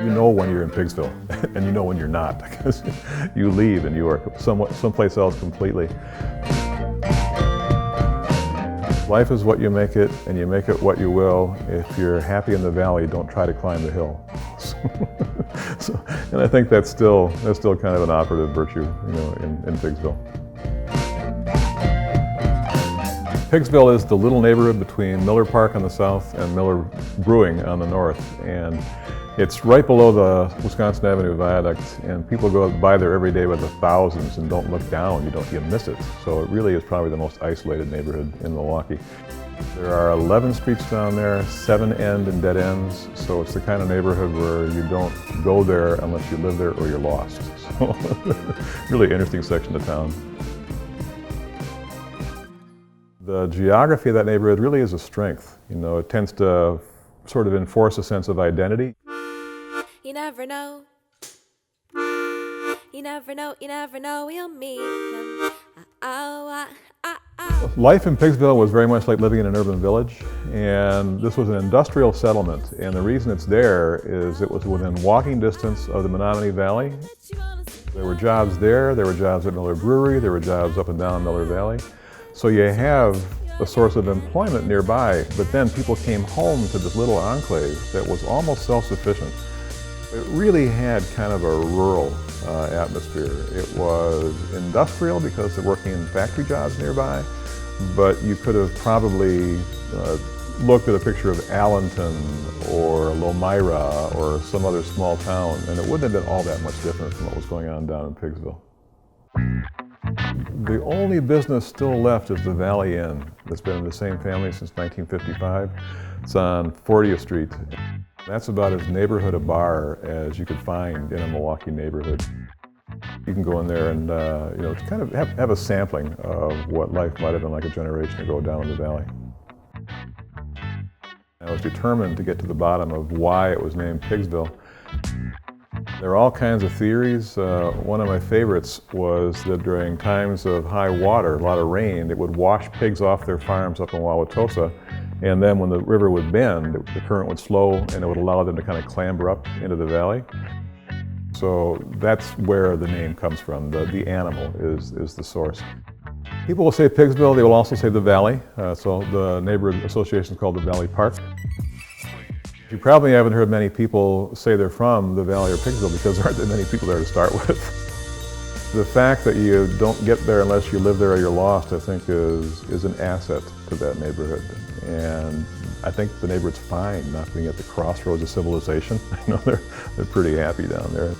You know when you're in Pigsville, and you know when you're not, because you leave and you are someplace else completely. Life is what you make it, and you make it what you will. If you're happy in the valley, don't try to climb the hill. And I think that's still kind of an operative virtue, in Pigsville. Pigsville is the little neighborhood between Miller Park on the south and Miller Brewing on the north, and it's right below the Wisconsin Avenue Viaduct, and people go by there every day by the thousands and don't look down. You miss it. So it really is probably the most isolated neighborhood in Milwaukee. There are 11 streets down there, 7 end and dead ends, so it's the kind of neighborhood where you don't go there unless you live there or you're lost. So really interesting section of town. The geography of that neighborhood really is a strength. It tends to sort of enforce a sense of identity. You never know. You never know, we'll meet him. Life in Pigsville was very much like living in an urban village, and this was an industrial settlement, and the reason it's there is it was within walking distance of the Menominee Valley. There were jobs there were jobs at Miller Brewery, there were jobs up and down Miller Valley. So you have a source of employment nearby, but then people came home to this little enclave that was almost self-sufficient. It really had kind of a rural atmosphere. It was industrial because they're working in factory jobs nearby, but you could have probably looked at a picture of Allenton or Lomira or some other small town, and it wouldn't have been all that much different from what was going on down in Pigsville. The only business still left is the Valley Inn. That's been in the same family since 1955. It's on 40th Street. That's about as neighborhood a bar as you could find in a Milwaukee neighborhood. You can go in there and kind of have a sampling of what life might have been like a generation ago down in the valley. I was determined to get to the bottom of why it was named Pigsville. There are all kinds of theories. One of my favorites was that during times of high water, a lot of rain, it would wash pigs off their farms up in Wauwatosa, and then when the river would bend, the current would slow and it would allow them to kind of clamber up into the valley. So that's where the name comes from. The animal is the source. People will say Pigsville, they will also say the Valley. So the neighborhood association is called the Valley Park. You probably haven't heard many people say they're from the Valley or Pigsville because there aren't that many people there to start with. The fact that you don't get there unless you live there or you're lost, I think is an asset to that neighborhood. And I think the neighborhood's fine not being at the crossroads of civilization. They're pretty happy down there.